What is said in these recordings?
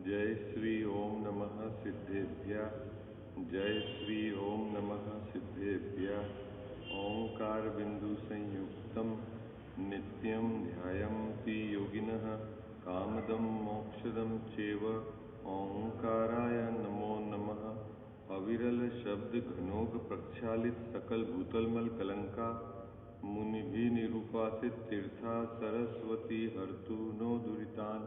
जय श्री ओम नमः सिद्धेभ्यः। जय श्री ओम नमः सिद्धेभ्यः। ओंकार बिंदु संयुक्तम नित्यं ध्यायन्ति योगिनः कामदं मोक्षदं चैव। ओंकाराय नमो नमः। अविरल शब्द घनोग प्रक्षालित सकल भूतलमल कलंका मुनिभि निरूपासित तीर्था सरस्वती हर्तु नो दुरितान।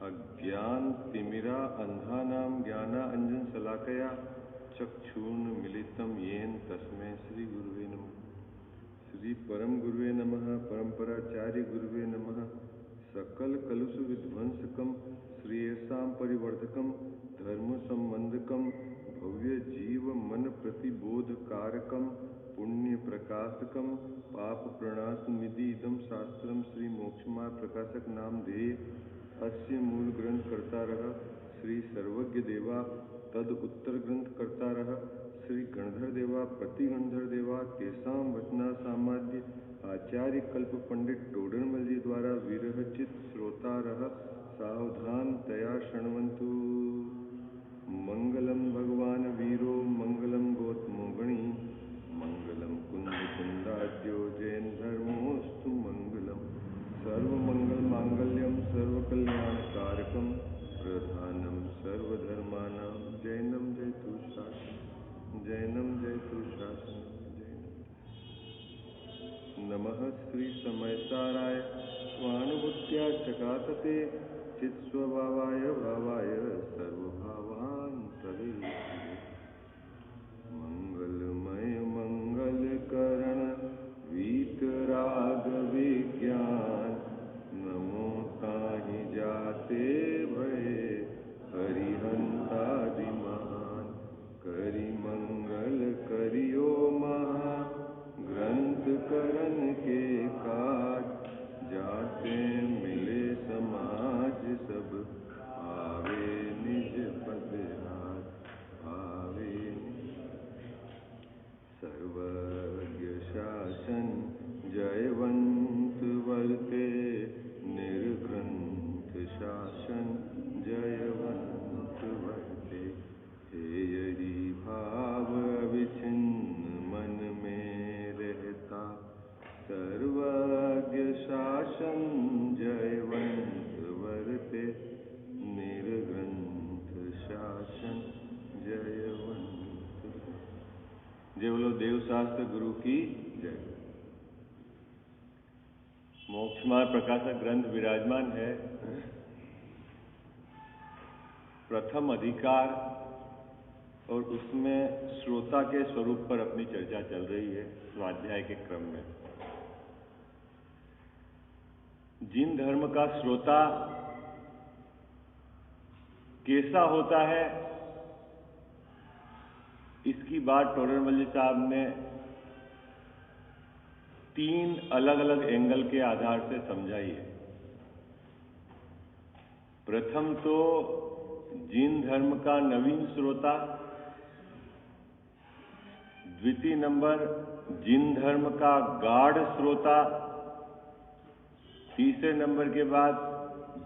अज्ञान तिमिरा अंधानां ज्ञाना अंजन शलाकया चक्षुर्ण मिलितं येन तस्मै श्री गुरुवे नमः। श्री परम गुरुवे नमः। परंपराचार्य गुरुवे नमः। सकल कलुष विध्वंसकम श्रेयसां परिवर्धकम धर्म संबंधकम भव्य जीव मन प्रतिबोध कारकम पुण्य प्रकाशकम पाप प्रणाश निधि इदम शास्त्रम श्री मोक्षमार्ग प्रकाशक नाम ध्येय अस्य मूल ग्रंथ करता रहा श्री सर्वज्ञ देवा तद उत्तर ग्रंथ करता रहा श्री गणधर देवा पति गणधर देवा तेसां वचना सामाद्य आचार्य कल्प पंडित टोडरमल जी द्वारा विरहचित श्रोता रह सावधान तया शृण्वन्तु। मंगलम भगवान वीरो मंगलम गौतमो गणी मंगलम कुंद कुंदाद्यो जैन धर्मोस्तु मंगलम सर्वमंगल मांगल्यम सर्वकल्याणकारकम प्रधानम सर्वधर्मानां जैनम जयतु शासनम जैनम जयतु शासनम जैनम। नमः श्री समयसाराय स्वानुभूत्या चकातते चित्स्वभावाय भावाय सर्वभावान्तरे मंगलमय मंगलकरण वीतराग विज्ञान नमो ताहि जाते भये हरिहंतादिमान करि मंगल करियो महा ग्रंथ करण के काज जाते मिले समाज सब आवे निज पद राज आवे सर्वज्ञ शासन जयवंत वर्ते निर्ग्रंथ शासन जयवंत वर्ते। हे यही भाव अविच्छिन्न मन में रहता सर्वज्ञ शासन जयवंत वर्ते निर्ग्रंथ शासन जयवंत। जय बोलो देव शास्त्र गुरु की जय। मोक्षमार्ग प्रकाशक ग्रंथ विराजमान है। प्रथम अधिकार और उसमें श्रोता के स्वरूप पर अपनी चर्चा चल रही है स्वाध्याय के क्रम में। जिन धर्म का श्रोता कैसा होता है इसकी बात टोडरमल जी साहब ने 3 अलग अलग एंगल के आधार से समझाई है। प्रथम तो जिन धर्म का नवीन श्रोता, द्वितीय नंबर जिन धर्म का गाढ़ श्रोता, तीसरे नंबर के बाद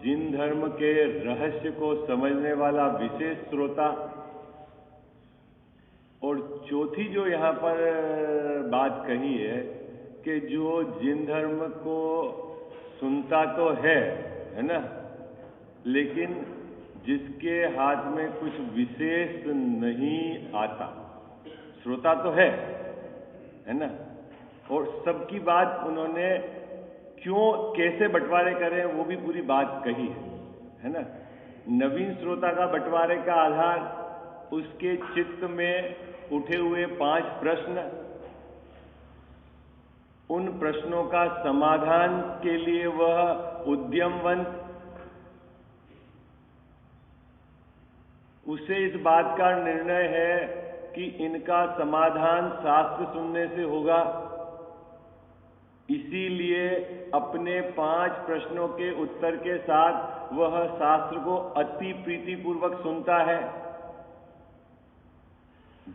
जिन धर्म के रहस्य को समझने वाला विशेष श्रोता, और चौथी जो यहाँ पर बात कही है कि जो जिन धर्म को सुनता तो है ना, लेकिन जिसके हाथ में कुछ विशेष नहीं आता। श्रोता तो है ना, और सबकी बात उन्होंने क्यों कैसे बंटवारे करें वो भी पूरी बात कही है ना। नवीन श्रोता का बंटवारे का आधार उसके चित्त में उठे हुए 5 प्रश्न, उन प्रश्नों का समाधान के लिए वह उद्यमवंत, उसे इस बात का निर्णय है कि इनका समाधान शास्त्र सुनने से होगा, इसीलिए अपने 5 प्रश्नों के उत्तर के साथ वह शास्त्र को अति प्रीतिपूर्वक सुनता है।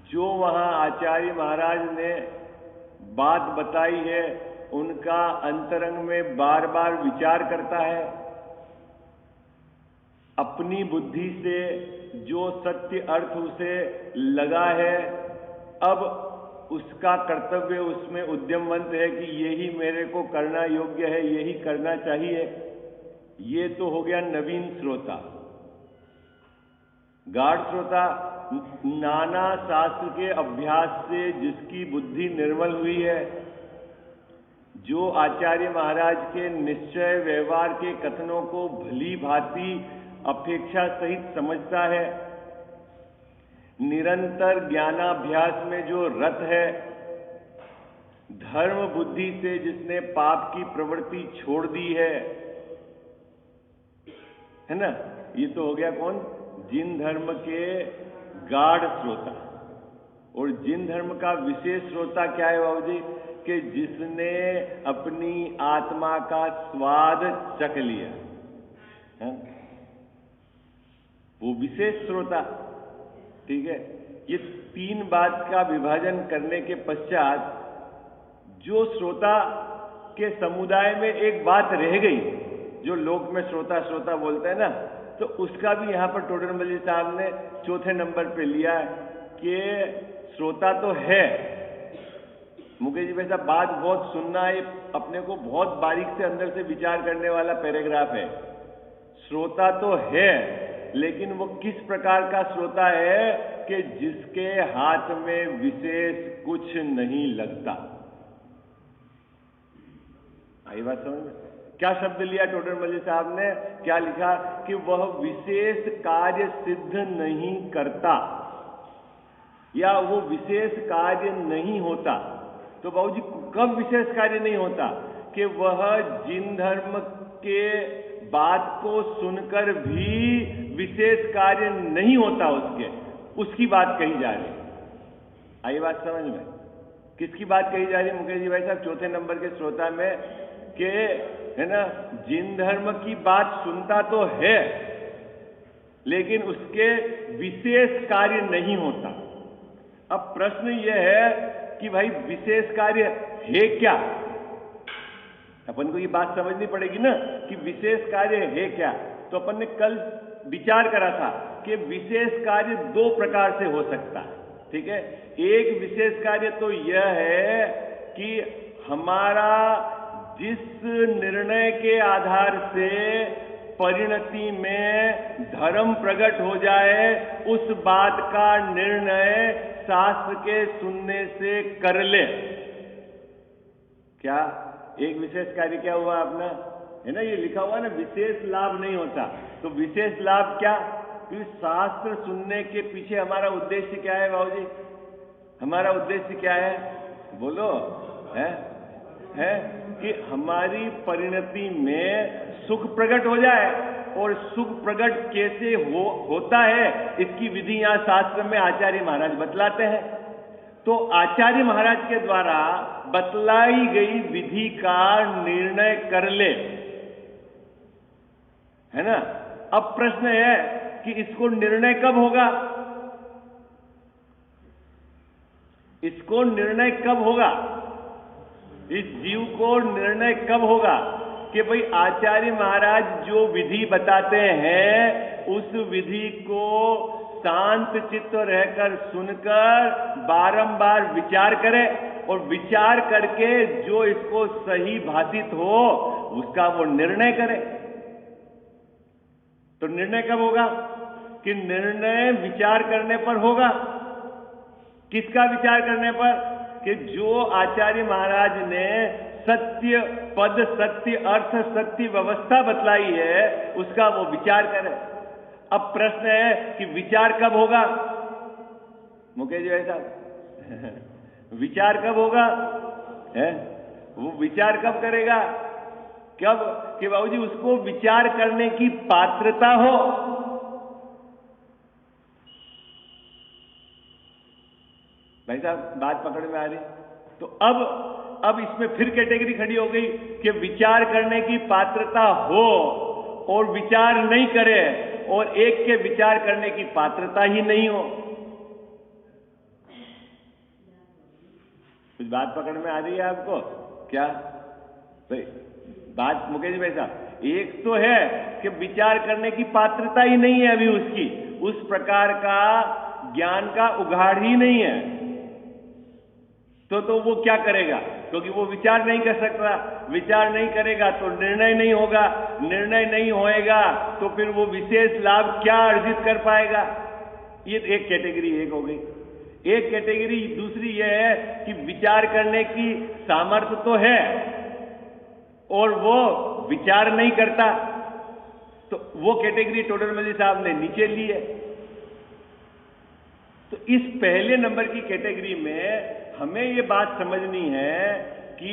जो वहां आचार्य महाराज ने बात बताई है उनका अंतरंग में बार बार विचार करता है। अपनी बुद्धि से जो सत्य अर्थ उसे लगा है, अब उसका कर्तव्य उसमें उद्यमवंत है कि यही मेरे को करना योग्य है, यही करना चाहिए। ये तो हो गया नवीन श्रोता। गाढ़ श्रोता नाना शास्त्र के अभ्यास से जिसकी बुद्धि निर्मल हुई है, जो आचार्य महाराज के निश्चय व्यवहार के कथनों को भली भांति अपेक्षा सहित समझता है, निरंतर ज्ञानाभ्यास में जो रत है, धर्म बुद्धि से जिसने पाप की प्रवृत्ति छोड़ दी है ना, ये तो हो गया कौन? जिन धर्म के गाढ़ श्रोता। और जिन धर्म का विशेष श्रोता क्या है बाबू जी? कि जिसने अपनी आत्मा का स्वाद चख लिया है, वो विशेष श्रोता। ठीक है, ये तीन बात का विभाजन करने के पश्चात जो श्रोता के समुदाय में एक बात रह गई, जो लोक में श्रोता श्रोता बोलते हैं ना, तो उसका भी यहां पर टोडरमल जी साहब ने चौथे नंबर पे लिया है कि श्रोता तो है। मुकेश जी भाई साहब, बात बहुत सुनना है, अपने को बहुत बारीक से अंदर से विचार करने वाला पैराग्राफ है। श्रोता तो है, लेकिन वो किस प्रकार का श्रोता है कि जिसके हाथ में विशेष कुछ नहीं लगता। आई बात समझ में? क्या शब्द लिया टोडरमल जी साहब ने? क्या लिखा कि वह विशेष कार्य सिद्ध नहीं करता या वो विशेष कार्य नहीं होता। तो बाबूजी कब विशेष कार्य नहीं होता? कि वह जिन धर्म के बात को सुनकर भी विशेष कार्य नहीं होता, उसकी बात कही जा रही। आई बात समझ में? किसकी बात कही जा रही है मुकेश जी भाई साहब? चौथे नंबर के श्रोता में कि है ना, जिन धर्म की बात सुनता तो है, लेकिन उसके विशेष कार्य नहीं होता। अब प्रश्न यह है कि भाई विशेष कार्य है क्या? अपन को ये बात समझनी पड़ेगी ना कि विशेष कार्य है क्या। तो अपन ने कल विचार करा था कि विशेष कार्य दो प्रकार से हो सकता है। ठीक है, एक विशेष कार्य तो यह है कि हमारा जिस निर्णय के आधार से परिणति में धर्म प्रकट हो जाए, उस बात का निर्णय शास्त्र के सुनने से कर ले। क्या एक विशेष कार्य क्या हुआ अपना? है ना, ये लिखा हुआ ना, विशेष लाभ नहीं होता। तो विशेष लाभ क्या? कि शास्त्र सुनने के पीछे हमारा उद्देश्य क्या है बाबू जी? हमारा उद्देश्य क्या है? बोलो। है कि हमारी परिणति में सुख प्रकट हो जाए। और सुख प्रकट कैसे होता है, इसकी विधि यहां शास्त्र में आचार्य महाराज बतलाते हैं। तो आचार्य महाराज के द्वारा बतलाई गई विधि का निर्णय कर ले, है ना। अब प्रश्न है कि इसको निर्णय कब होगा? इसको निर्णय कब होगा? इस जीव को निर्णय कब होगा कि भाई आचार्य महाराज जो विधि बताते हैं, उस विधि को शांत चित्त रहकर सुनकर बारंबार विचार करे, और विचार करके जो इसको सही भाषित हो उसका वो निर्णय करे। तो निर्णय कब होगा? कि निर्णय विचार करने पर होगा। किसका विचार करने पर? कि जो आचार्य महाराज ने सत्य पद, सत्य अर्थ, सत्य व्यवस्था बतलाई है, उसका वो विचार करे। अब प्रश्न है कि विचार कब होगा मुकेश जी भाई साहब? विचार कब होगा? है वो विचार कब करेगा? कब? कि बाबूजी उसको विचार करने की पात्रता हो। भाई साहब बात पकड़ में आ रही? तो अब इसमें फिर कैटेगरी खड़ी हो गई कि विचार करने की पात्रता हो और विचार नहीं करे, और एक के विचार करने की पात्रता ही नहीं हो। कुछ बात पकड़ में आ रही है आपको क्या? भाई बात मुकेश भाई साहब, एक तो है कि विचार करने की पात्रता ही नहीं है अभी उसकी, उस प्रकार का ज्ञान का उघाड़ ही नहीं है, तो वो क्या करेगा? क्योंकि वो विचार नहीं कर सकता, विचार नहीं करेगा तो निर्णय नहीं होगा, निर्णय नहीं होएगा तो फिर वो विशेष लाभ क्या अर्जित कर पाएगा? ये एक कैटेगरी एक हो गई। एक कैटेगरी दूसरी ये है कि विचार करने की सामर्थ्य तो है और वो विचार नहीं करता, तो वो कैटेगरी टोडरमल साहब ने नीचे ली है। तो इस पहले नंबर की कैटेगरी में हमें ये बात समझनी है कि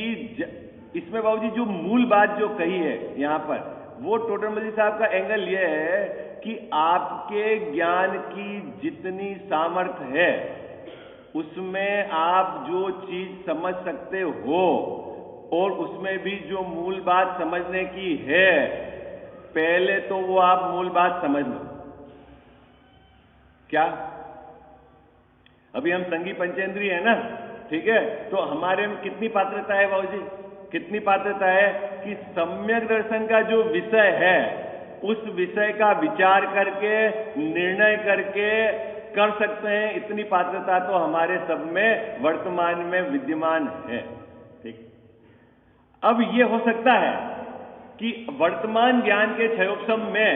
इसमें बाबूजी जो मूल बात जो कही है यहां पर, वो टोडरमल साहब का एंगल ये है कि आपके ज्ञान की जितनी सामर्थ्य है उसमें आप जो चीज समझ सकते हो और उसमें भी जो मूल बात समझने की है, पहले तो वो आप मूल बात समझ लो। क्या? अभी हम संगी पंचेंद्री है ना, ठीक है, तो हमारे में कितनी पात्रता है बाबूजी? कितनी पात्रता है कि सम्यक दर्शन का जो विषय है उस विषय का विचार करके निर्णय करके कर सकते हैं, इतनी पात्रता तो हमारे सब में वर्तमान में विद्यमान है। ठीक, अब ये हो सकता है कि वर्तमान ज्ञान के क्षयोपम में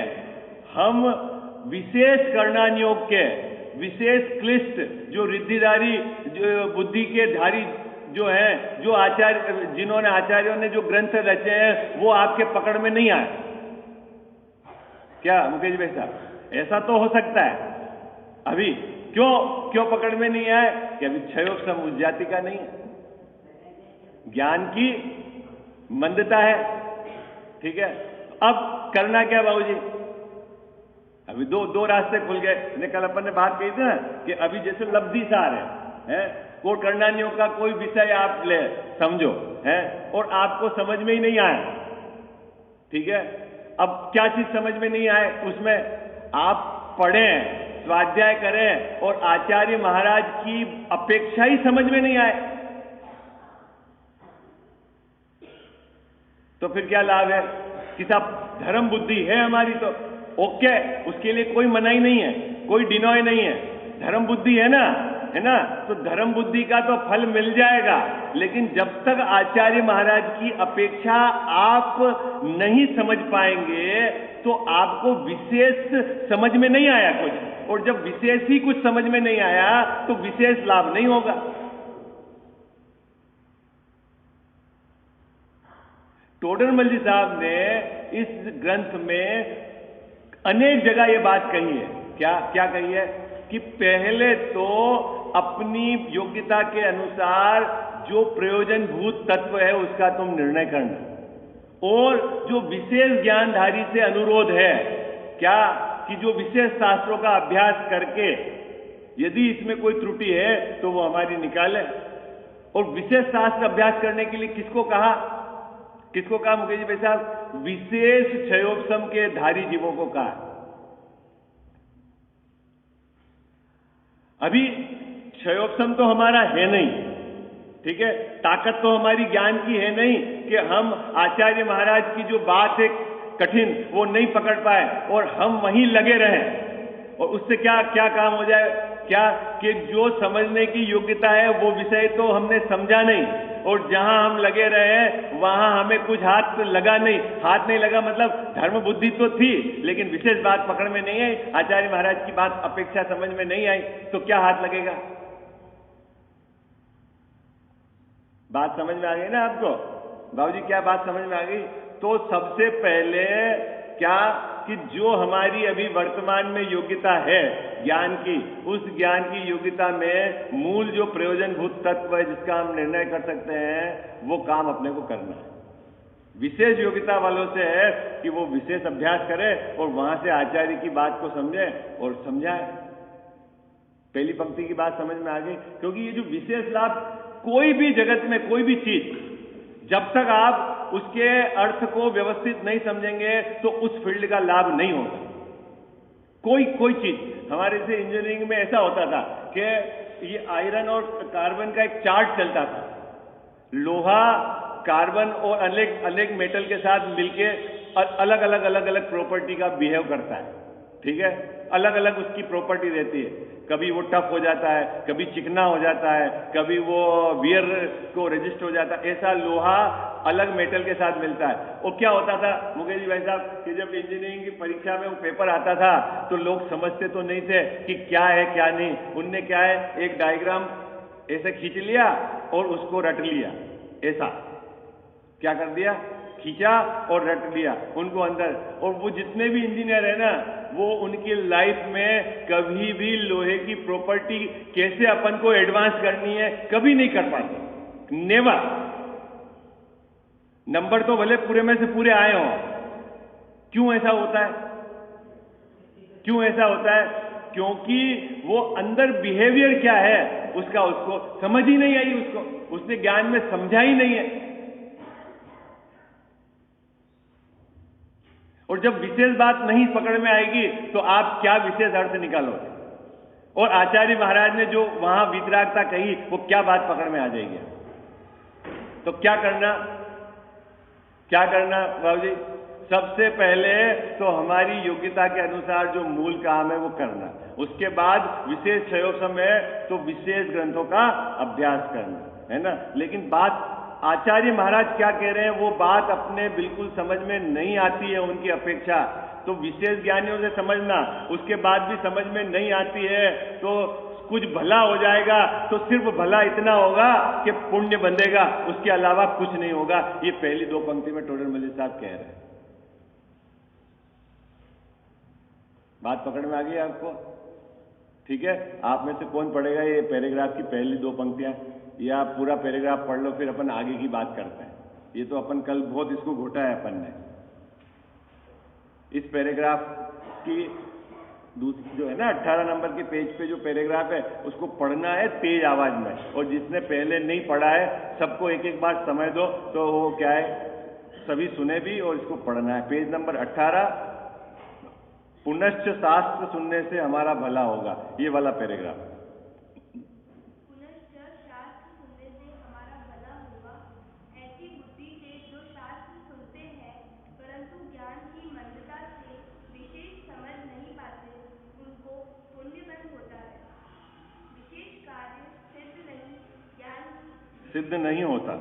हम विशेष करणानुयोग के विशेष क्लिष्ट जो रिद्धिधारी जो बुद्धि के धारी जो हैं, जो आचार्य जिन्होंने आचार्यों ने जो ग्रंथ रचे हैं वो आपके पकड़ में नहीं आए। क्या मुकेश भाई साहब, ऐसा तो हो सकता है। अभी क्यों पकड़ में नहीं आए? कि अभी क्षयोपम उस जाति का नहीं है, ज्ञान की मंदता है। ठीक है, अब करना क्या बाबूजी? अभी दो रास्ते खुल गए। कल अपन ने बात कही थी ना कि अभी जैसे लब्धि सार है कोट करणानियोग का कोई विषय आप ले समझो है और आपको समझ में ही नहीं आया। ठीक है, अब क्या चीज समझ में नहीं आए? उसमें आप पढ़ें, स्वाध्याय करें और आचार्य महाराज की अपेक्षा ही समझ में नहीं आए, तो फिर क्या लाभ है? कि साहब धर्म बुद्धि है हमारी तो ओके, उसके लिए कोई मनाही नहीं है, कोई डिनॉय नहीं है, धर्म बुद्धि है ना, तो धर्म बुद्धि का तो फल मिल जाएगा। लेकिन जब तक आचार्य महाराज की अपेक्षा आप नहीं समझ पाएंगे तो आपको विशेष समझ में नहीं आया कुछ, और जब विशेष ही कुछ समझ में नहीं आया तो विशेष लाभ नहीं होगा। टोडरमल जी साहब ने इस ग्रंथ में अनेक जगह ये बात कही है। क्या कही है? कि पहले तो अपनी योग्यता के अनुसार जो प्रयोजनभूत तत्व है उसका तुम निर्णय करना, और जो विशेष ज्ञानधारी से अनुरोध है क्या कि जो विशेष शास्त्रों का अभ्यास करके यदि इसमें कोई त्रुटि है तो वो हमारी निकाले। और विशेष शास्त्र अभ्यास करने के लिए किसको कहा मुकेश भाई साहब? विशेष क्षयोपम के धारी जीवों को कहा। अभी क्षयोपम तो हमारा है नहीं, ठीक है, ताकत तो हमारी ज्ञान की है नहीं कि हम आचार्य महाराज की जो बात है कठिन वो नहीं पकड़ पाए और हम वहीं लगे रहें, और उससे क्या काम हो जाए? क्या कि जो समझने की योग्यता है वो विषय तो हमने समझा नहीं, और जहां हम लगे रहे वहां हमें कुछ हाथ लगा नहीं। हाथ नहीं लगा मतलब धर्म बुद्धि तो थी लेकिन विशेष बात पकड़ में नहीं आई, आचार्य महाराज की बात अपेक्षा समझ में नहीं आई, तो क्या हाथ लगेगा? बात समझ में आ गई ना आपको बाबूजी? क्या बात समझ में आ गई? तो सबसे पहले क्या कि जो हमारी अभी वर्तमान में योग्यता है ज्ञान की, उस ज्ञान की योग्यता में मूल जो प्रयोजनभूत तत्व है जिसका हम निर्णय कर सकते हैं वो काम अपने को करना है। विशेष योग्यता वालों से है कि वो विशेष अभ्यास करे और वहां से आचार्य की बात को समझे और समझाए। पहली पंक्ति की बात समझ में आ गई? क्योंकि ये जो विशेष लाभ, कोई भी जगत में कोई भी चीज जब तक आप उसके अर्थ को व्यवस्थित नहीं समझेंगे तो उस फील्ड का लाभ नहीं होगा। कोई चीज हमारे से इंजीनियरिंग में ऐसा होता था कि ये आयरन और कार्बन का एक चार्ट चलता था। लोहा कार्बन और अनेक मेटल के साथ मिलके अलग अलग अलग अलग प्रॉपर्टी का बिहेव करता है, ठीक है, अलग अलग उसकी प्रॉपर्टी रहती है। कभी वो टफ हो जाता है, कभी चिकना हो जाता है, कभी वो वियर को रेजिस्ट हो जाता है। ऐसा लोहा अलग मेटल के साथ मिलता है। वो क्या होता था मुकेश जी भाई साहब कि जब इंजीनियरिंग की परीक्षा में वो पेपर आता था तो लोग समझते तो नहीं थे कि क्या है क्या नहीं। उनने क्या है, एक डायग्राम ऐसे खींच लिया और उसको रट लिया, ऐसा क्या कर दिया, खींचा और रट लिया उनको अंदर। और वो जितने भी इंजीनियर है ना, वो उनकी लाइफ में कभी भी लोहे की प्रॉपर्टी कैसे अपन को एडवांस करनी है कभी नहीं कर पाते, नेवर। नंबर तो भले पूरे में से पूरे आए हों। क्यों ऐसा होता है, क्यों ऐसा होता है? क्योंकि वो अंदर बिहेवियर क्या है उसका उसको समझ ही नहीं आई, उसने ज्ञान में समझा ही नहीं है। और जब विशेष बात नहीं पकड़ में आएगी तो आप क्या विशेष अर्थ निकालोगे? और आचार्य महाराज ने जो वहां वितरागता कही वो क्या बात पकड़ में आ जाएगी? तो क्या करना, क्या करना बाबू जी? सबसे पहले तो हमारी योग्यता के अनुसार जो मूल काम है वो करना, उसके बाद विशेष सहयोग समय तो विशेष ग्रंथों का अभ्यास करना, है ना। लेकिन बात आचार्य महाराज क्या कह रहे हैं वो बात अपने बिल्कुल समझ में नहीं आती है उनकी अपेक्षा। तो विशेष ज्ञानियों से समझना, उसके बाद भी समझ में नहीं आती है तो कुछ भला हो जाएगा तो सिर्फ भला इतना होगा कि पुण्य बंधेगा, उसके अलावा कुछ नहीं होगा। ये पहली दो पंक्ति में टोडरमल साहब कह रहे हैं। बात पकड़ में आ गई आपको? ठीक है, आप में से कौन पढ़ेगा ये पैराग्राफ की पहली दो पंक्तियां, या पूरा पैराग्राफ पढ़ लो फिर अपन आगे की बात करते हैं। ये तो अपन कल बहुत इसको घोटा है अपन ने। इस पैराग्राफ की दूसरी जो है ना 18 नंबर के पेज पे जो पैराग्राफ है उसको पढ़ना है तेज आवाज में, और जिसने पहले नहीं पढ़ा है सबको एक एक बार समय दो तो वो क्या है सभी सुने भी और इसको पढ़ना है। पेज नंबर 18, पुनश्च शास्त्र सुनने से हमारा भला होगा, ये वाला पैराग्राफ। पुनश्च शास्त्र सुनने से हमारा भला होगा, ऐसी बुद्धि से जो शास्त्र सुनते हैं परंतु ज्ञान की मंदता से विशेष समझ नहीं पाते, उनको पुण्यबंध होता है। विशेष कार्य सिद्ध नहीं, ज्ञान सिद्ध नहीं होता,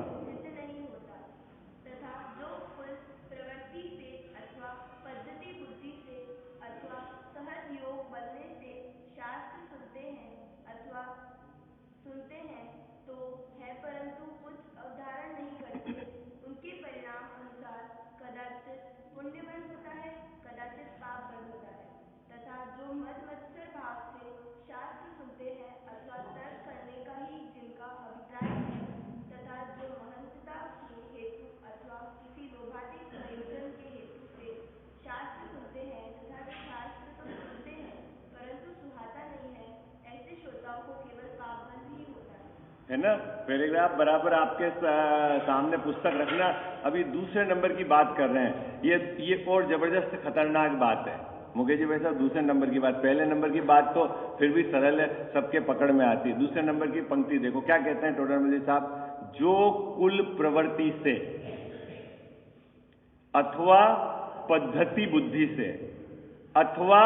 तथा जो कुल प्रवृत्ति से अथवा पद्धति बुद्धि से अथवा सहज योग बनने से शास्त्र सुनते हैं तो है परंतु कुछ अवधारण नहीं करते, उनके परिणाम अनुसार कदाचित पुण्यबंध होता है, कदाचित पाप बंध होता है। तथा जो मद मत्सर भाव से शास्त्र सुनते हैं अथवा तर्क करने का ही जिनका अभिप्राय है, तथा जो महंतता के हेतु अथवा किसी लोभातीत प्रयोजन के हेतु से शास्त्र सुनते हैं तथा जो शास्त्र तो सुनते हैं परंतु सुहाता नहीं है, ऐसे श्रोताओं को केवल पापबंध ही होता है ना। पैराग्राफ बराबर आपके सामने पुस्तक रखना। अभी दूसरे नंबर की बात कर रहे हैं, ये और जबरदस्त खतरनाक बात है मुकेश जी वैसा। दूसरे नंबर की बात, पहले नंबर की बात तो फिर भी सरल है, सबके पकड़ में आती है। दूसरे नंबर की पंक्ति देखो क्या कहते हैं टोडरमल साहब, जो कुल प्रवृत्ति से अथवा पद्धति बुद्धि से अथवा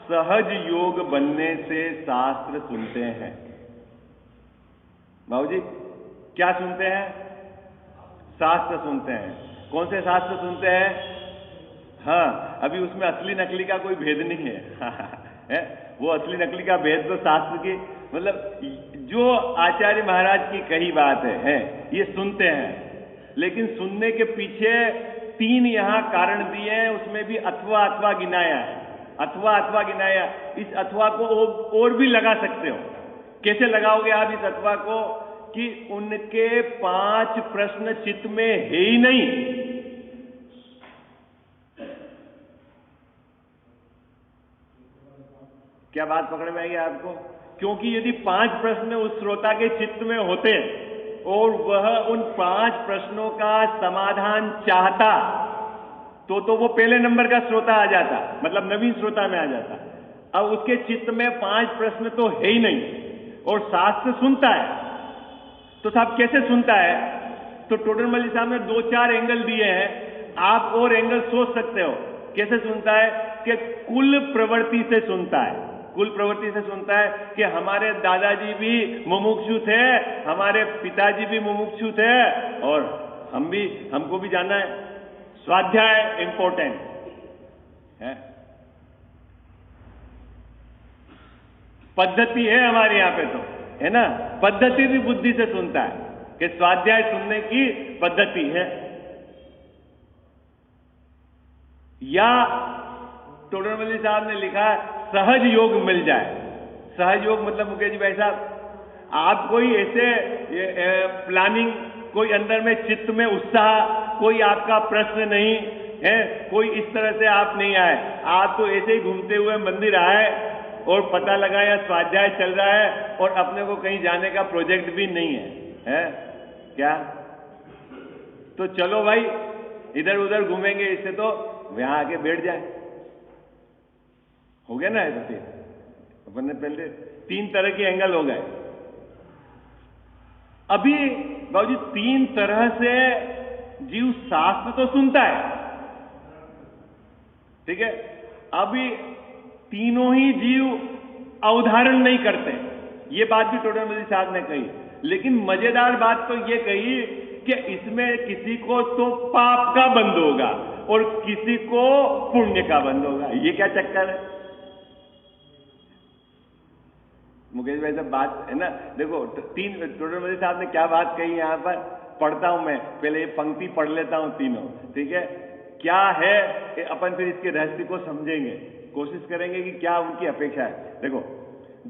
सहज योग बनने से शास्त्र सुनते हैं। बाबूजी क्या सुनते हैं? शास्त्र सुनते हैं। कौन से शास्त्र सुनते हैं? हाँ, अभी उसमें असली नकली का कोई भेद नहीं है, वो असली नकली का भेद तो शास्त्र की मतलब जो आचार्य महाराज की कही बात है ये सुनते हैं। लेकिन सुनने के पीछे तीन यहाँ कारण दिए हैं, उसमें भी अथवा अथवा गिनाया है, अथवा अथवा गिनाया। इस अथवा को और भी लगा सकते हो। कैसे लगाओगे आप इस अथवा को? कि उनके 5 प्रश्न चित्त में है ही नहीं। क्या बात पकड़ में आई आपको? क्योंकि यदि 5 प्रश्न उस श्रोता के चित्त में होते और वह उन 5 प्रश्नों का समाधान चाहता तो वो पहले नंबर का श्रोता आ जाता, मतलब नवीन श्रोता में आ जाता। अब उसके चित्त में 5 प्रश्न तो है ही नहीं और शास्त्र सुनता है। तो साहब कैसे सुनता है? तो टोडरमल साहब ने 2-4 एंगल दिए हैं। आप और एंगल सोच सकते हो। कैसे सुनता है? कि कुल प्रवृत्ति से सुनता है। कुल प्रवृत्ति से सुनता है कि हमारे दादाजी भी मुमुक्षु थे, हमारे पिताजी भी मुमुक्षु थे, और हमको भी जानना है। स्वाध्याय इंपॉर्टेंट है, पद्धति है हमारे यहां पे, तो है ना, पद्धति भी बुद्धि से सुनता है कि स्वाध्याय सुनने की पद्धति है। या टोडरमल साहब ने लिखा सहज योग मिल जाए। सहज योग मतलब मुकेश भाई साहब, आप कोई ऐसे प्लानिंग, कोई अंदर में चित्त में उत्साह, कोई आपका प्रश्न नहीं है, कोई इस तरह से आप नहीं आए, आप तो ऐसे ही घूमते हुए मंदिर आए और पता लगा या स्वाध्याय चल रहा है और अपने को कहीं जाने का प्रोजेक्ट भी नहीं है क्या? तो चलो भाई इधर उधर घूमेंगे, इससे तो यहां आके बैठ जाए। हो गया ना ऐसे? अपन ने पहले 3 तरह के एंगल हो गए। अभी बाबूजी 3 तरह से जीव शास्त्र तो सुनता है, ठीक है। अभी तीनों ही जीव अवधारण नहीं करते, ये बात भी टोडरमल साहब ने कही। लेकिन मजेदार बात तो ये कही कि इसमें किसी को तो पाप का बंध होगा और किसी को पुण्य का बंध होगा। ये क्या चक्कर है मुकेश भाई साहब? बात है ना, देखो 3 टोडरमल साहब ने क्या बात कही यहां पर, पढ़ता हूं मैं, पहले ये पंक्ति पढ़ लेता हूं तीनों, ठीक है। क्या है अपन फिर इसके रहस्य को समझेंगे, कोशिश करेंगे कि क्या उनकी अपेक्षा है। देखो,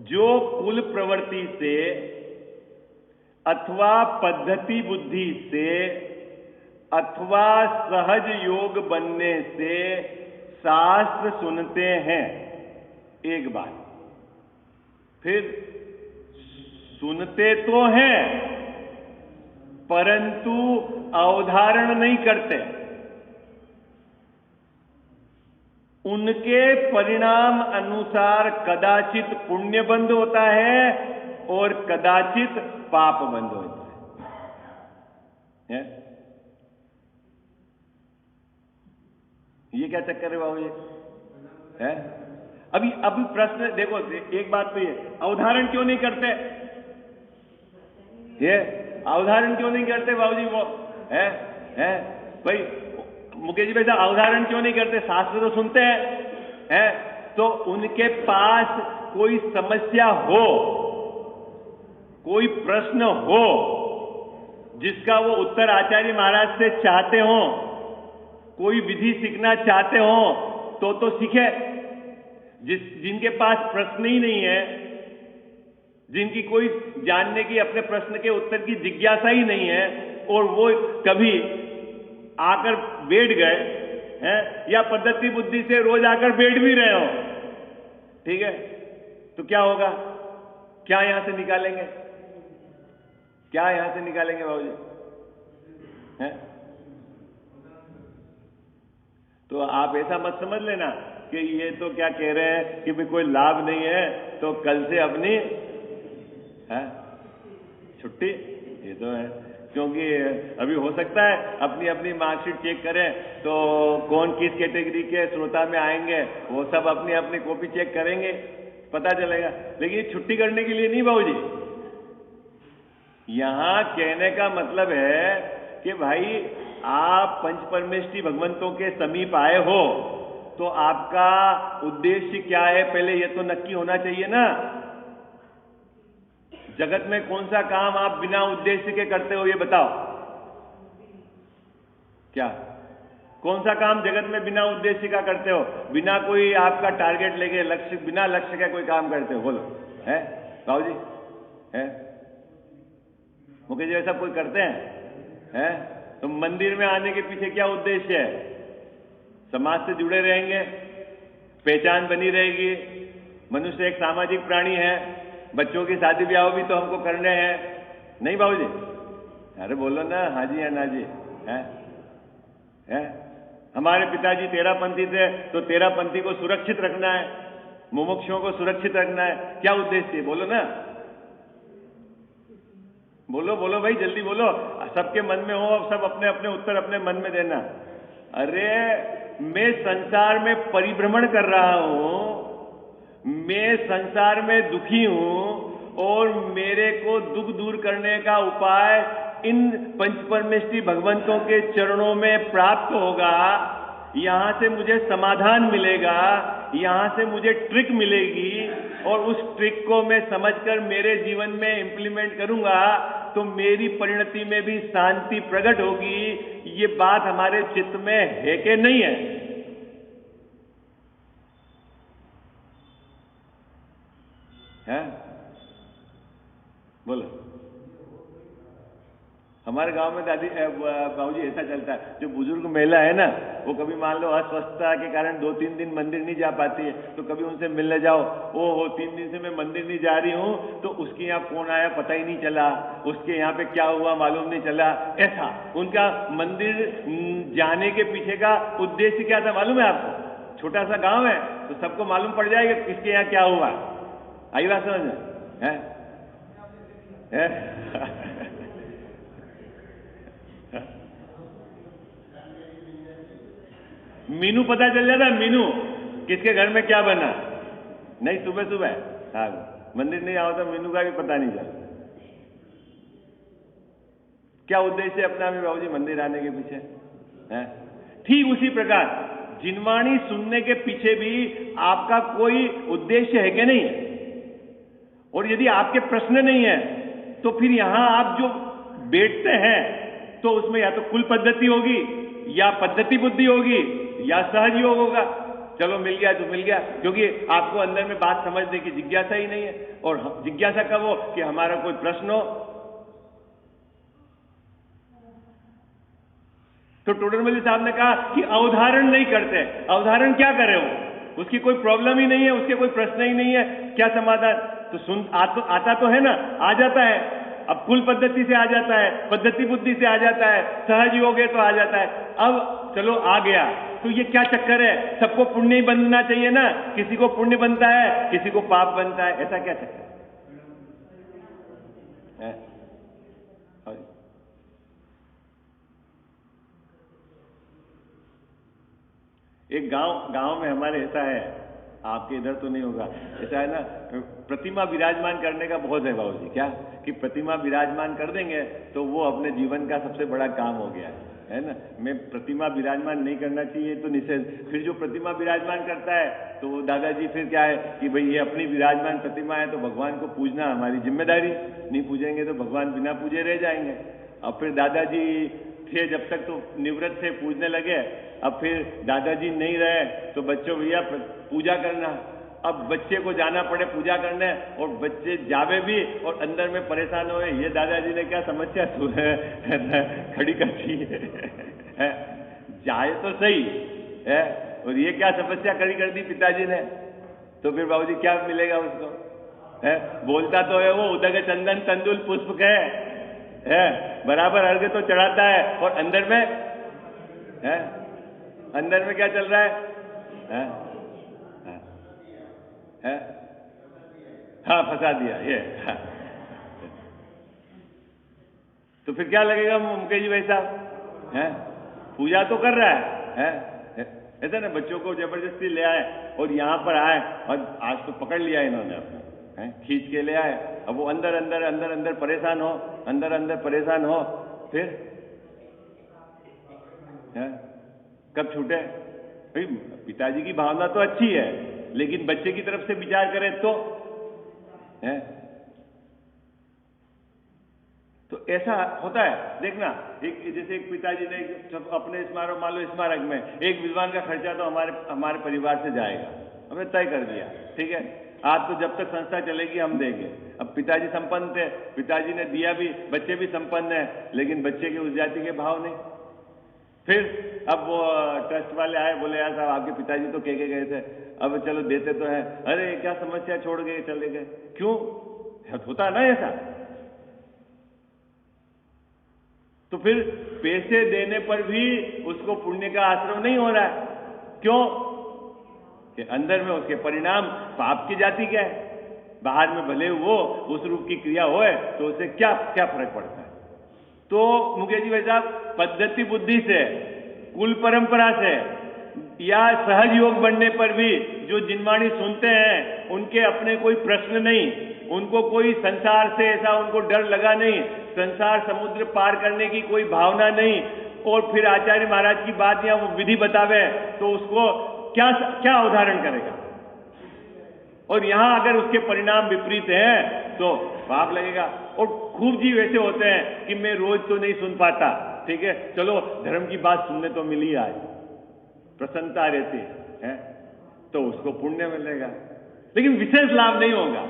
जो कुल प्रवृत्ति से अथवा पद्धति बुद्धि से अथवा सहज योग बनने से शास्त्र सुनते हैं, एक बात। फिर सुनते तो हैं परंतु अवधारण नहीं करते, उनके परिणाम अनुसार कदाचित पुण्य बंध होता है और कदाचित पाप बंध होता है? ये क्या चक्कर है बाबू? ये है अभी प्रश्न देखो, एक बात तो ये, अवधारण क्यों नहीं करते? ये अवधारण क्यों नहीं करते बाबूजी? वो है भाई मुकेश जी भाई साहब, अवधारण क्यों नहीं करते? शास्त्र तो सुनते हैं, तो उनके पास कोई समस्या हो, कोई प्रश्न हो जिसका वो उत्तर आचार्य महाराज से चाहते हो, कोई विधि सीखना चाहते हो तो सीखे। जिनके पास प्रश्न ही नहीं है, जिनकी कोई जानने की, अपने प्रश्न के उत्तर की जिज्ञासा ही नहीं है, और वो कभी आकर बैठ गए हैं या पद्धति बुद्धि से रोज आकर बैठ भी रहे हो, ठीक है, तो क्या होगा? क्या यहां से निकालेंगे? क्या यहां से निकालेंगे बाबूजी? हैं? तो आप ऐसा मत समझ लेना कि ये तो क्या कह रहे हैं कि भाई कोई लाभ नहीं है तो कल से अपनी छुट्टी, ये तो है। क्योंकि अभी हो सकता है अपनी अपनी मार्कशीट चेक करें तो कौन किस कैटेगरी के श्रोता में आएंगे, वो सब अपनी अपनी कॉपी चेक करेंगे, पता चलेगा। लेकिन छुट्टी करने के लिए नहीं बाबूजी, यहां कहने का मतलब है कि भाई आप पंचपरमेष्ठी भगवंतों के समीप आए हो तो आपका उद्देश्य क्या है, पहले ये तो नक्की होना चाहिए ना। जगत में कौन सा काम आप बिना उद्देश्य के करते हो, ये बताओ? क्या कौन सा काम जगत में बिना उद्देश्य का करते हो? बिना कोई आपका टारगेट लेके, लक्ष्य, बिना लक्ष्य का कोई काम करते हो? बोलो, है बाबू जी? है मुकेश जी ऐसा कोई करते हैं? तो मंदिर में आने के पीछे क्या उद्देश्य है? समाज से जुड़े रहेंगे, पहचान बनी रहेगी, मनुष्य एक सामाजिक प्राणी है, बच्चों की शादी ब्याह भी तो हमको करने हैं, नहीं बाबूजी? अरे बोलो ना, हाँ जी या ना जी? है हमारे पिताजी तेरापंथी थे तो तेरापंथी को सुरक्षित रखना है, मुमुक्षुओं को सुरक्षित रखना है, क्या उद्देश्य है? बोलो ना, बोलो बोलो भाई, जल्दी बोलो, सबके मन में हो, सब अपने अपने उत्तर अपने मन में देना। अरे मैं संसार में परिभ्रमण कर रहा हूं, मैं संसार में दुखी हूं और मेरे को दुख दूर करने का उपाय इन पंचपरमेष्ठी भगवंतों के चरणों में प्राप्त होगा। यहां से मुझे समाधान मिलेगा, यहां से मुझे ट्रिक मिलेगी और उस ट्रिक को मैं समझकर मेरे जीवन में इंप्लीमेंट करूंगा तो मेरी परिणति में भी शांति प्रकट होगी। ये बात हमारे चित्त में है कि नहीं है? हैं? बोलो। हमारे गांव में दादी बाबूजी ऐसा चलता है, जो बुजुर्ग महिला है ना, वो कभी मान लो अस्वस्थता के कारण 2-3 दिन मंदिर नहीं जा पाती है, तो कभी उनसे मिलने जाओ, ओ हो 3 दिन से मैं मंदिर नहीं जा रही हूं, तो उसके यहाँ फोन आया पता ही नहीं चला, उसके यहाँ पे क्या हुआ मालूम नहीं चला। ऐसा उनका मंदिर जाने के पीछे का उद्देश्य क्या था मालूम है आपको? छोटा सा गाँव है तो सबको मालूम पड़ जाएगा किसके यहाँ क्या हुआ। आई बात समझ में? मीनू पता चल जाता, मीनू किसके घर में क्या बना। नहीं सुबह सुबह हाँ मंदिर नहीं आओ तो मीनू का भी पता नहीं चलता। क्या उद्देश्य है अपना में बाबूजी मंदिर आने के पीछे? है ठीक उसी प्रकार जिनवाणी सुनने के पीछे भी आपका कोई उद्देश्य है कि नहीं? और यदि आपके प्रश्न नहीं है तो फिर यहां आप जो बैठते हैं तो उसमें या तो कुल पद्धति होगी या पद्धति बुद्धि होगी या सहज योग होगा। चलो मिल गया तो मिल गया, क्योंकि आपको अंदर में बात समझने की जिज्ञासा ही नहीं है। और जिज्ञासा कब हो कि हमारा कोई प्रश्न हो। तो टोडरमल साहब ने कहा कि अवधारण नहीं करते। अवधारण क्या करे हो? उसकी कोई प्रॉब्लम ही नहीं है, उसके कोई प्रश्न ही नहीं है, क्या समाधान? तो सुन आता तो है ना, आ जाता है। अब कुल पद्धति से आ जाता है, पद्धति बुद्धि से आ जाता है, सहज योग है तो आ जाता है। अब चलो आ गया तो ये क्या चक्कर है? सबको पुण्य ही बनना चाहिए ना, किसी को पुण्य बनता है किसी को पाप बनता है, ऐसा क्या चक्कर है? एक गांव में हमारे ऐसा है, आपके इधर तो नहीं होगा, ऐसा है ना, प्रतिमा विराजमान करने का बहुत है बाबूजी। क्या कि प्रतिमा विराजमान कर देंगे तो वो अपने जीवन का सबसे बड़ा काम हो गया है ना। मैं प्रतिमा विराजमान नहीं करना चाहिए तो निषेध। फिर जो प्रतिमा विराजमान करता है तो वो दादाजी फिर क्या है कि भाई ये अपनी विराजमान प्रतिमा है तो भगवान को पूजना हमारी जिम्मेदारी, नहीं पूजेंगे तो भगवान बिना पूजे रह जाएंगे। अब फिर दादाजी थे जब तक तो निवृत्त थे, पूजने लगे। अब फिर दादाजी नहीं रहे तो बच्चों भैया पूजा करना। अब बच्चे को जाना पड़े पूजा करने और बच्चे जावे भी और अंदर में परेशान हुए, ये दादाजी ने क्या समस्या खड़ी कर दी है? जाए तो सही है और ये क्या समस्या खड़ी कर दी पिताजी ने। तो फिर बाबूजी क्या मिलेगा उसको? है बोलता तो है वो उदक चंदन तंदुल पुष्प है बराबर अर्घ्य तो चढ़ाता है और अंदर में है, अंदर में क्या चल रहा है? हाँ फंसा दिया ये। हाँ। तो फिर क्या लगेगा मुकेश जी भाई साहब? है पूजा तो कर रहा है ऐसा ना, बच्चों को जबरदस्ती ले आए और यहाँ पर आए और आज तो पकड़ लिया इन्होंने अपना, खींच के ले आए। अब वो अंदर अंदर अंदर अंदर परेशान हो, अंदर अंदर परेशान हो, फिर कब छूटे? भाई पिताजी की भावना तो अच्छी है लेकिन बच्चे की तरफ से विचार करें तो है। तो ऐसा होता है देखना, जैसे एक पिताजी ने अपने स्मारक, मान लो स्मारक में एक विद्वान का खर्चा तो हमारे परिवार से जाएगा, हमने तय कर दिया, ठीक है आज तो जब तक संस्था चलेगी हम देंगे। अब पिताजी संपन्न थे, पिताजी ने दिया भी, बच्चे भी संपन्न है लेकिन बच्चे के उस जाति के भाव नहीं। फिर अब वो ट्रस्ट वाले आए, बोले यार साहब आपके पिताजी तो कह के गए थे, अब चलो देते तो हैं। अरे क्या समस्या, छोड़ गए चले गए, क्यों? होता है ना ऐसा। तो फिर पैसे देने पर भी उसको पुण्य का आश्रम नहीं हो रहा है, क्यों? कि अंदर में उसके परिणाम पाप की जाति के है, बाहर में भले वो उस रूप की क्रिया होए तो उससे क्या क्या फर्क पड़ता है। तो मुकेश जी भाई साहब पद्धति बुद्धि से कुल परंपरा से या सहज योग बनने पर भी जो जिनवाणी सुनते हैं उनके अपने कोई प्रश्न नहीं, उनको कोई संसार से ऐसा उनको डर लगा नहीं, संसार समुद्र पार करने की कोई भावना नहीं, और फिर आचार्य महाराज की बात या वो विधि बतावे तो उसको क्या क्या उदाहरण करेगा। और यहां अगर उसके परिणाम विपरीत हैं तो पाप लगेगा। और खूब जीव ऐसे होते हैं कि मैं रोज तो नहीं सुन पाता, ठीक है, चलो धर्म की बात सुनने तो मिली आज, प्रसन्नता रहती है तो उसको पुण्य मिलेगा, लेकिन विशेष लाभ नहीं होगा।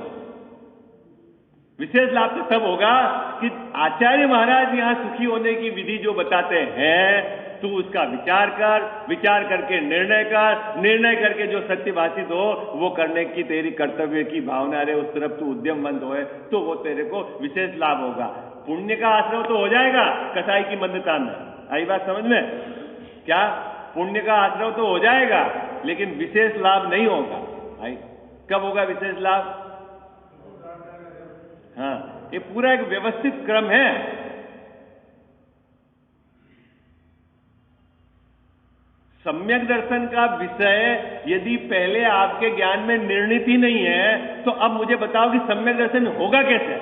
विशेष लाभ तो तब होगा कि आचार्य महाराज यहां सुखी होने की विधि जो बताते हैं तू उसका विचार कर, विचार करके निर्णय कर, निर्णय करके जो सत्य भाषित हो वो करने की तेरी कर्तव्य की भावना रहे, उस तरफ तू उद्यमवंत होए तो वो तेरे को विशेष लाभ होगा। पुण्य का आश्रय तो हो जाएगा कसाई की मंदता में, आई बात समझ में? क्या पुण्य का आश्रय तो हो जाएगा लेकिन विशेष लाभ नहीं होगा। आई कब होगा विशेष लाभ? हाँ, ये पूरा एक व्यवस्थित क्रम है। सम्यक दर्शन का विषय यदि पहले आपके ज्ञान में निर्णित ही नहीं है तो अब मुझे बताओ कि सम्यक दर्शन होगा कैसे?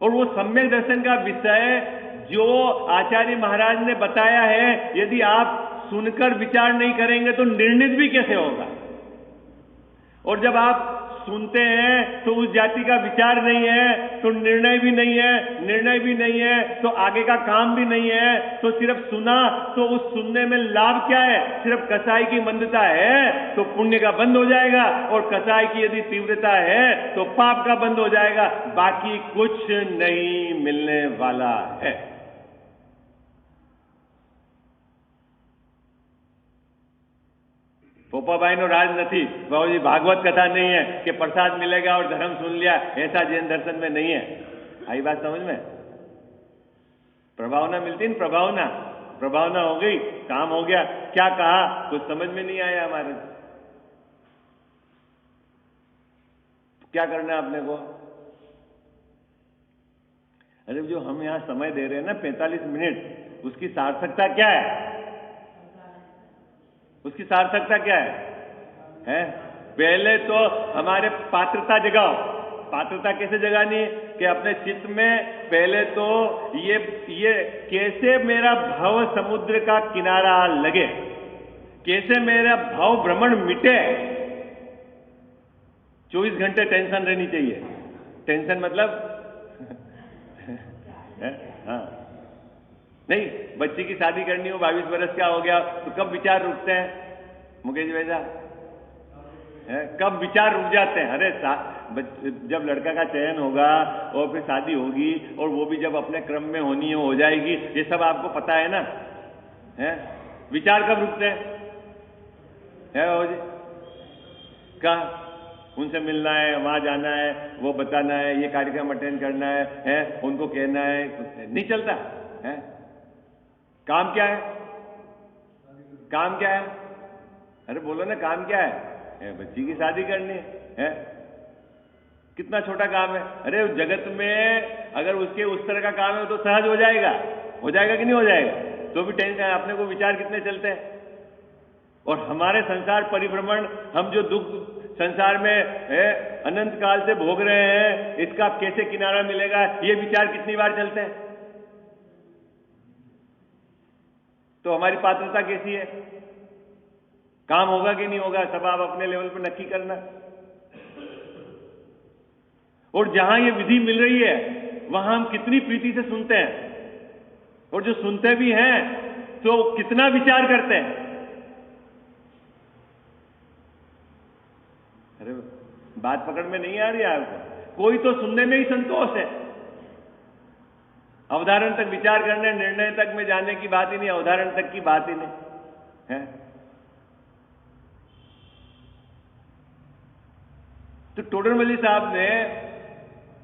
और वो सम्यक दर्शन का विषय जो आचार्य महाराज ने बताया है यदि आप सुनकर विचार नहीं करेंगे तो निर्णित भी कैसे होगा? और जब आप सुनते हैं तो उस जाति का विचार नहीं है तो निर्णय भी नहीं है, निर्णय भी नहीं है तो आगे का काम भी नहीं है, तो सिर्फ सुना तो उस सुनने में लाभ क्या है? सिर्फ कसाई की मंदता है तो पुण्य का बंद हो जाएगा, और कसाई की यदि तीव्रता है तो पाप का बंद हो जाएगा, बाकी कुछ नहीं मिलने वाला है। પોપાભાઈનો રાજ નથી, બાબूजी भागवत कथा नहीं है कि प्रसाद मिलेगा और धर्म सुन लिया, ऐसा जैन दर्शन में नहीं है। आई बात समझ में? प्रभावना मिलती ना, प्रभावना, प्रभावना हो गई, काम हो गया। क्या कहा कुछ समझ में नहीं आया हमारे, क्या करना है अपने को? अरे जो हम यहां समय दे रहे हैं ना 45 मिनट, उसकी सार्थकता क्या है? उसकी सार्थकता क्या है? पहले तो हमारे पात्रता जगाओ। पात्रता कैसे जगानी है? कि अपने चित्त में पहले तो ये कैसे मेरा भव समुद्र का किनारा लगे, कैसे मेरा भव भ्रमण मिटे। 24 घंटे टेंशन रहनी चाहिए। टेंशन मतलब हाँ नहीं, बच्चे की शादी करनी हो, 22 वर्ष का हो गया तो कब विचार रुकते हैं मुकेश भैया? कब विचार रुक जाते हैं? अरे जब लड़का का चयन होगा और फिर शादी होगी और वो भी जब अपने क्रम में होनी हो जाएगी, ये सब आपको पता है ना? विचार कब रुकते हैं? बाबू जी कहाँ उनसे मिलना है, वहां जाना है, वो बताना है, ये कार्यक्रम अटेंड करना है, उनको कहना है, नहीं चलता है। काम क्या है? काम क्या है? अरे बोलो ना, काम क्या है? बच्ची की शादी करनी है। कितना छोटा काम है। अरे जगत में अगर उसके उस तरह का काम है तो सहज हो जाएगा कि नहीं हो जाएगा? तो भी टेंशन, अपने को विचार कितने चलते हैं। और हमारे संसार परिभ्रमण, हम जो दुख संसार में अनंत काल से भोग रहे हैं, इसका कैसे किनारा मिलेगा, ये विचार कितनी बार चलते हैं। तो हमारी पात्रता कैसी है? काम होगा कि नहीं होगा, सब आप अपने लेवल पर नक्की करना। और जहां ये विधि मिल रही है वहां हम कितनी प्रीति से सुनते हैं, और जो सुनते भी हैं तो कितना विचार करते हैं। अरे बात पकड़ में नहीं आ रही है आपको? कोई तो सुनने में ही संतोष है, अवधारण तक विचार करने, निर्णय तक में जाने की बात ही नहीं, अवधारण तक की बात ही नहीं है। तो टोडरमल साहब ने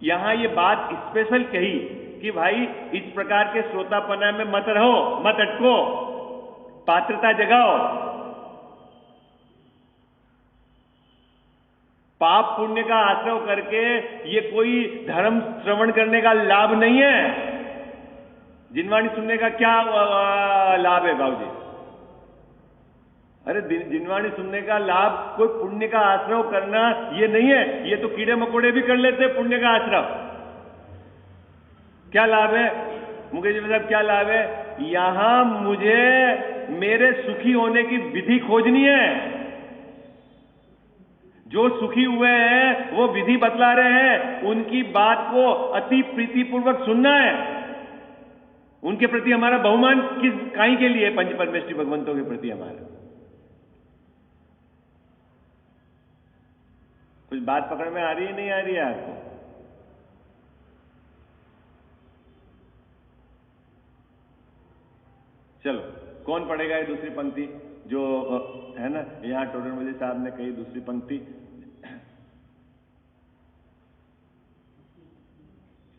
यहां ये बात स्पेशल कही कि भाई इस प्रकार के श्रोतापना में मत रहो, मत अटको, पात्रता जगाओ। पाप पुण्य का आश्रय करके ये कोई धर्म श्रवण करने का लाभ नहीं है। जिनवाणी सुनने का क्या लाभ है बाबूजी? अरे जिनवाणी सुनने का लाभ कोई पुण्य का आश्रव करना ये नहीं है। ये तो कीड़े मकोड़े भी कर लेते हैं पुण्य का आश्रव। क्या लाभ है मुकेश जी साहब, क्या लाभ है? यहां मुझे मेरे सुखी होने की विधि खोजनी है। जो सुखी हुए हैं वो विधि बतला रहे हैं, उनकी बात को अति प्रीतिपूर्वक सुनना है। उनके प्रति हमारा बहुमान किस काई के लिए? पंच परमेष्ठी भगवंतों के प्रति हमारा। कुछ बात पकड़ में आ रही है नहीं आ रही है आपको? चलो कौन पढ़ेगा ये दूसरी पंक्ति जो है ना, यहां टोडरमल साहब ने कही दूसरी पंक्ति,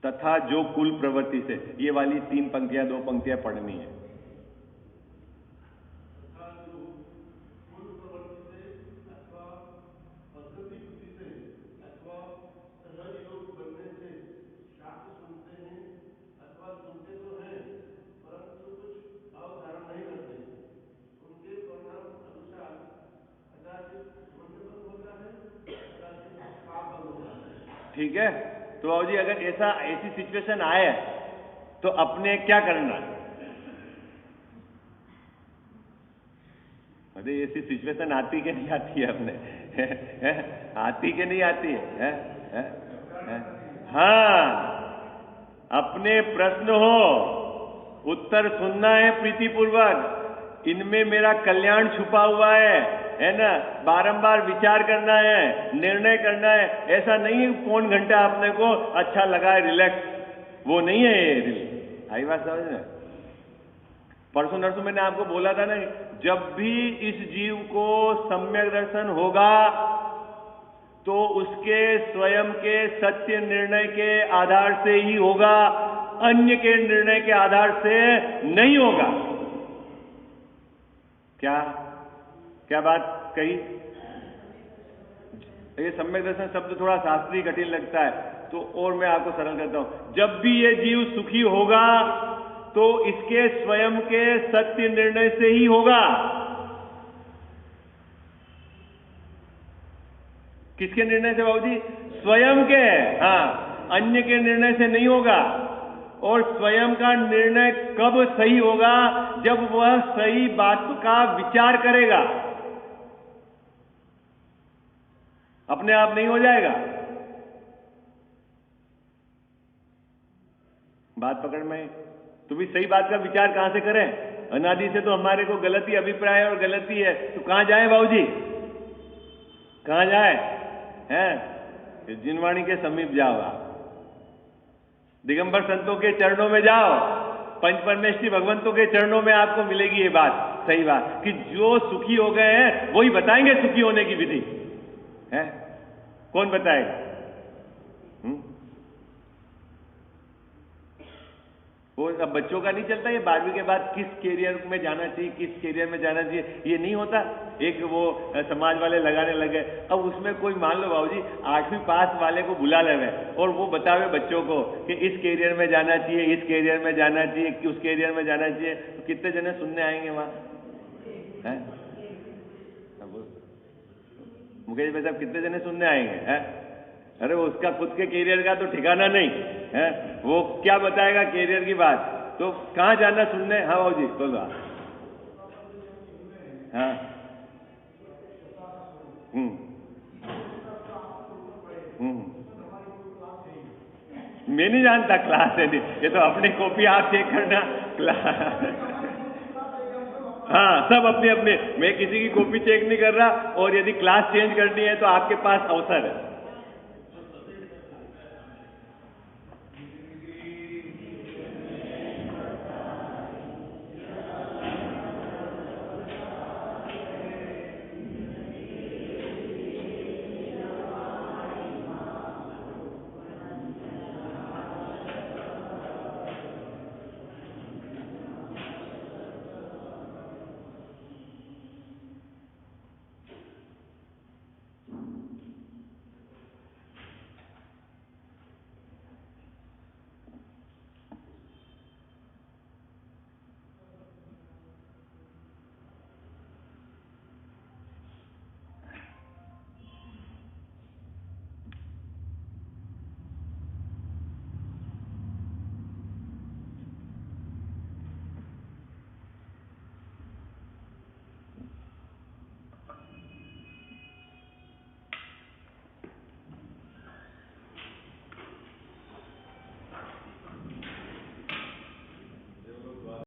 तथा जो कुल प्रवृत्ति से, ये वाली 3 पंक्तियां 2 पंक्तियां पढ़नी है। ठीक है, तो बाबू जी अगर ऐसी सिचुएशन आए तो अपने क्या करना? अरे ऐसी सिचुएशन आती के नहीं आती है अपने आती के नहीं आती है? हाँ, अपने प्रश्न हो, उत्तर सुनना है प्रीतिपूर्वक। इनमें मेरा कल्याण छुपा हुआ है ना? बारंबार विचार करना है, निर्णय करना है। ऐसा नहीं है पौन घंटा आपने को अच्छा लगा है, रिलैक्स, वो नहीं है ये। आई बात समझ में? परसों नरसों मैंने आपको बोला था ना, जब भी इस जीव को सम्यक दर्शन होगा तो उसके स्वयं के सत्य निर्णय के आधार से ही होगा, अन्य के निर्णय के आधार से नहीं होगा। क्या बात कही? ये सम्यक दर्शन शब्द थोड़ा शास्त्रीय कठिन लगता है, तो और मैं आपको सरल करता हूं। जब भी ये जीव सुखी होगा तो इसके स्वयं के सत्य निर्णय से ही होगा। किसके निर्णय से बाबूजी? स्वयं के। हाँ, अन्य के निर्णय से नहीं होगा। और स्वयं का निर्णय कब सही होगा? जब वह सही बात का विचार करेगा। अपने आप नहीं हो जाएगा। बात पकड़ में? तो भी सही बात का विचार कहां से करें? अनादि से तो हमारे को गलती अभिप्राय और गलती है, तो कहां जाए बाबूजी? कहां जाए? हैं? जिनवाणी के समीप जाओ आप, दिगंबर संतों के चरणों में जाओ, पंच परमेष्ठी भगवंतों के चरणों में आपको मिलेगी ये बात, सही बात, कि जो सुखी हो गए हैं वही बताएंगे सुखी होने की विधि है। कौन बताएगा? वो अब बच्चों का नहीं चलता, ये 12वीं के बाद किस कैरियर में जाना चाहिए, किस कैरियर में जाना चाहिए, ये नहीं होता। एक वो समाज वाले लगाने लगे। अब उसमें कोई मान लो बाबूजी 8वीं पास वाले को बुला लेवे और वो बतावे बच्चों को कि इस कैरियर में जाना चाहिए, इस कैरियर में जाना चाहिए, कि उस कैरियर में जाना चाहिए, तो कितने जने सुनने आएंगे वहां? है मुकेश भाई साहब, कितने जने सुनने आएंगे? है? अरे वो उसका खुद के कैरियर का तो ठिकाना नहीं है, वो क्या बताएगा कैरियर की बात? तो कहां जाना सुनने? हाँ बाबू जी बोलो। हाँ, मैं नहीं जानता क्लास है, ये तो अपनी कॉपी आप चेक करना। क्लास हाँ, सब अपने अपने, मैं किसी की कॉपी चेक नहीं कर रहा। और यदि क्लास चेंज करनी है तो आपके पास अवसर है।